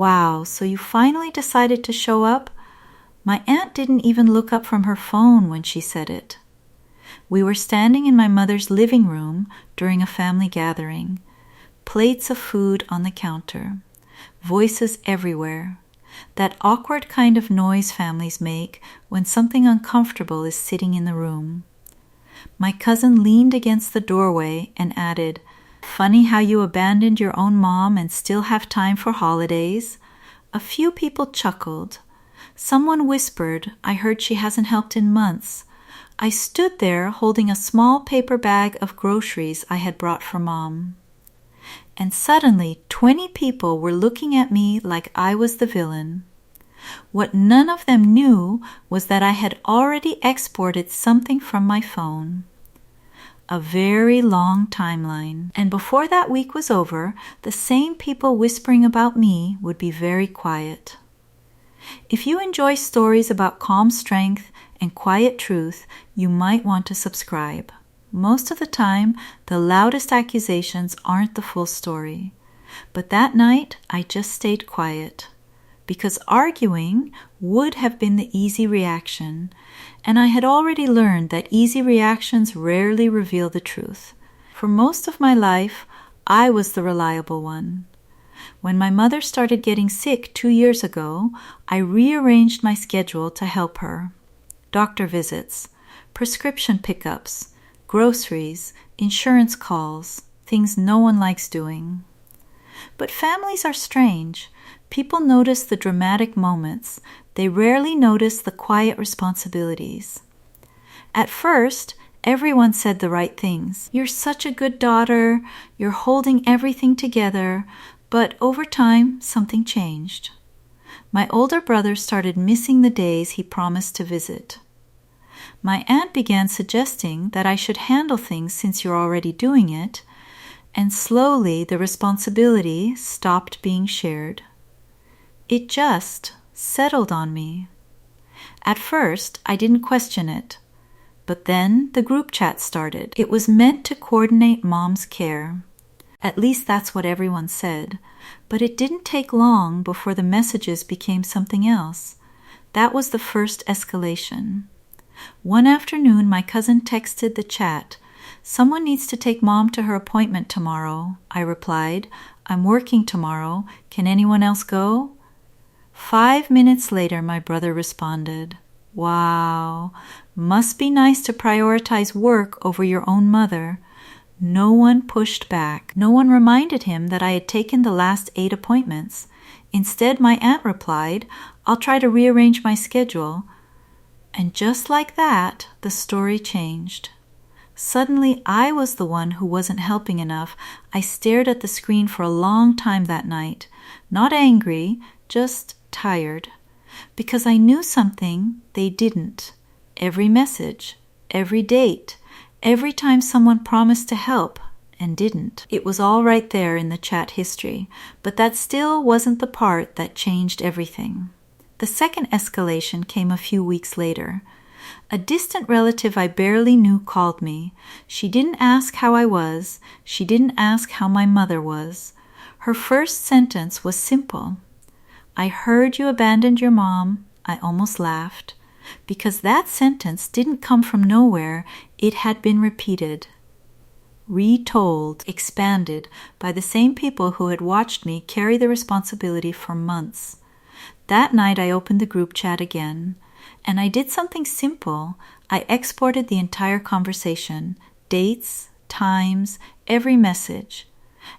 Wow, so you finally decided to show up? My aunt didn't even look up from her phone when she said it. We were standing in my mother's living room during a family gathering. Plates of food on the counter. Voices everywhere. That awkward kind of noise families make when something uncomfortable is sitting in the room. My cousin leaned against the doorway and added, "Funny how you abandoned your own mom and still have time for holidays." A few people chuckled. Someone whispered, "I heard she hasn't helped in months." I stood there holding a small paper bag of groceries I had brought for Mom. And suddenly 20 people were looking at me like I was the villain. What none of them knew was that I had already exported something from my phone. A very long timeline. And before that week was over, the same people whispering about me would be very quiet. If you enjoy stories about calm strength and quiet truth, you might want to subscribe. Most of the time, the loudest accusations aren't the full story. But that night, I just stayed quiet. Because arguing would have been the easy reaction, and I had already learned that easy reactions rarely reveal the truth. For most of my life, I was the reliable one. When my mother started getting sick 2 years ago, I rearranged my schedule to help her. Doctor visits, prescription pickups, groceries, insurance calls, things no one likes doing. But families are strange. People notice the dramatic moments. They rarely notice the quiet responsibilities. At first, everyone said the right things. "You're such a good daughter. You're holding everything together." But over time, something changed. My older brother started missing the days he promised to visit. My aunt began suggesting that I should handle things since you're already doing it, and slowly the responsibility stopped being shared. It just settled on me. At first, I didn't question it, but then the group chat started. It was meant to coordinate Mom's care. At least that's what everyone said, but it didn't take long before the messages became something else. That was the first escalation. One afternoon, my cousin texted the chat, "Someone needs to take Mom to her appointment tomorrow." I replied, "I'm working tomorrow. Can anyone else go?" 5 minutes later, my brother responded, "Wow, must be nice to prioritize work over your own mother." No one pushed back. No one reminded him that I had taken the last 8 appointments. Instead, my aunt replied, "I'll try to rearrange my schedule." And just like that, the story changed. Suddenly, I was the one who wasn't helping enough. I stared at the screen for a long time that night. Not angry, just tired. Because I knew something they didn't. Every message, every date, every time someone promised to help and didn't. It was all right there in the chat history, but that still wasn't the part that changed everything. The second escalation came a few weeks later. A distant relative I barely knew called me. She didn't ask how I was. She didn't ask how my mother was. Her first sentence was simple. "I heard you abandoned your mom." I almost laughed, because that sentence didn't come from nowhere. It had been repeated, retold, expanded by the same people who had watched me carry the responsibility for months. That night I opened the group chat again, and I did something simple. I exported the entire conversation, dates, times, every message.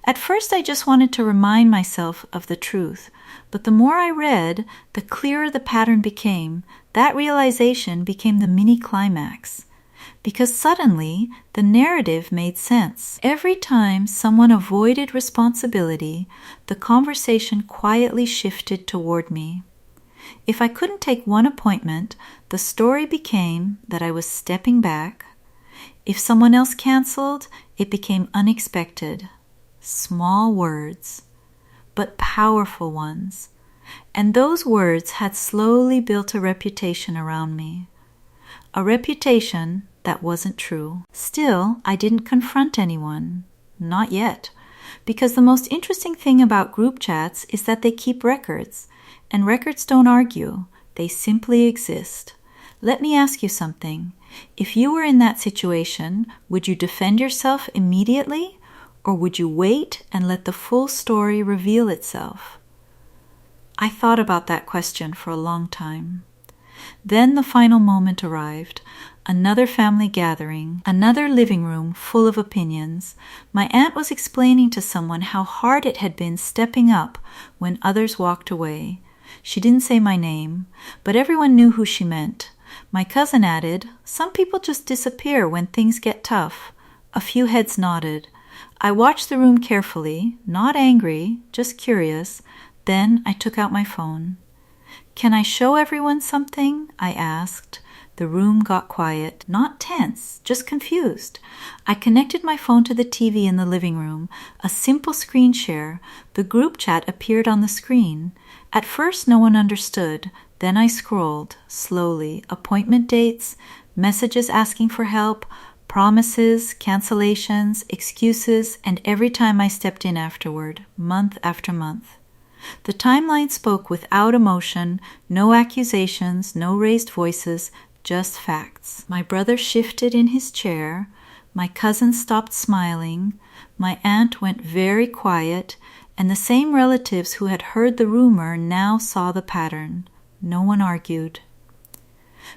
At first I just wanted to remind myself of the truth, but the more I read, the clearer the pattern became. That realization became the mini climax. Because suddenly, the narrative made sense. Every time someone avoided responsibility, the conversation quietly shifted toward me. If I couldn't take one appointment, the story became that I was stepping back. If someone else canceled, it became unexpected. Small words, but powerful ones. And those words had slowly built a reputation around me. A reputation that wasn't true. Still, I didn't confront anyone. Not yet. because the most interesting thing about group chats is that they keep records, and records don't argue, they simply exist. Let me ask you something. If you were in that situation, would you defend yourself immediately, or would you wait and let the full story reveal itself? I thought about that question for a long time. Then the final moment arrived. Another family gathering, another living room full of opinions. My aunt was explaining to someone how hard it had been stepping up when others walked away. She didn't say my name, but everyone knew who she meant. My cousin added, "Some people just disappear when things get tough." A few heads nodded. I watched the room carefully, not angry, just curious. Then I took out my phone. "Can I show everyone something?" I asked. The room got quiet, not tense, just confused. I connected my phone to the TV in the living room, a simple screen share. The group chat appeared on the screen. At first no one understood. Then I scrolled, slowly, appointment dates, messages asking for help, promises, cancellations, excuses, and every time I stepped in afterward, month after month. The timeline spoke without emotion, no accusations, no raised voices, just facts. My brother shifted in his chair. My cousin stopped smiling. My aunt went very quiet, and the same relatives who had heard the rumor now saw the pattern. No one argued.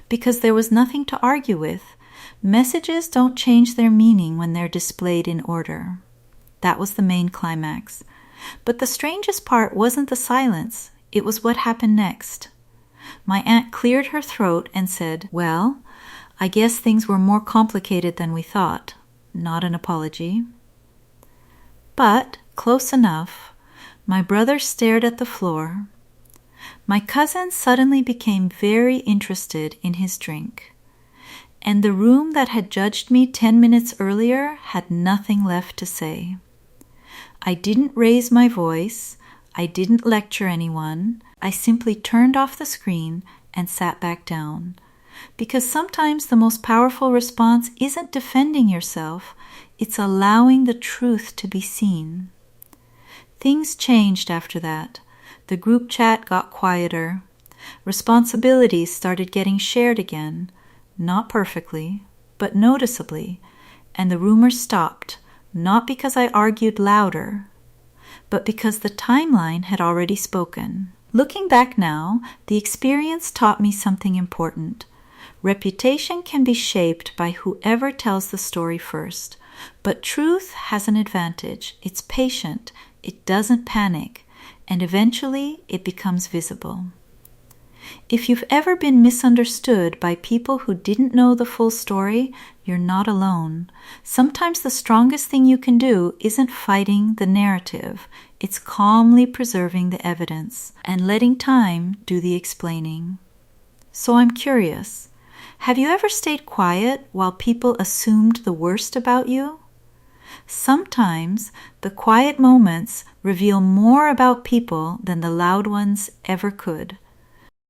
Because there was nothing to argue with. Messages don't change their meaning when they're displayed in order. That was the main climax. But the strangest part wasn't the silence. It was what happened next. My aunt cleared her throat and said, "Well, I guess things were more complicated than we thought." Not an apology. But, close enough, my brother stared at the floor. My cousin suddenly became very interested in his drink. And the room that had judged me 10 minutes earlier had nothing left to say. I didn't raise my voice. I didn't lecture anyone. I simply turned off the screen and sat back down. Because sometimes the most powerful response isn't defending yourself, it's allowing the truth to be seen. Things changed after that. The group chat got quieter. Responsibilities started getting shared again, not perfectly, but noticeably, and the rumors stopped, not because I argued louder, but because the timeline had already spoken. Looking back now, the experience taught me something important. Reputation can be shaped by whoever tells the story first, but truth has an advantage. It's patient, it doesn't panic, and eventually it becomes visible. If you've ever been misunderstood by people who didn't know the full story, you're not alone. Sometimes the strongest thing you can do isn't fighting the narrative. It's calmly preserving the evidence and letting time do the explaining. So I'm curious, have you ever stayed quiet while people assumed the worst about you? Sometimes the quiet moments reveal more about people than the loud ones ever could.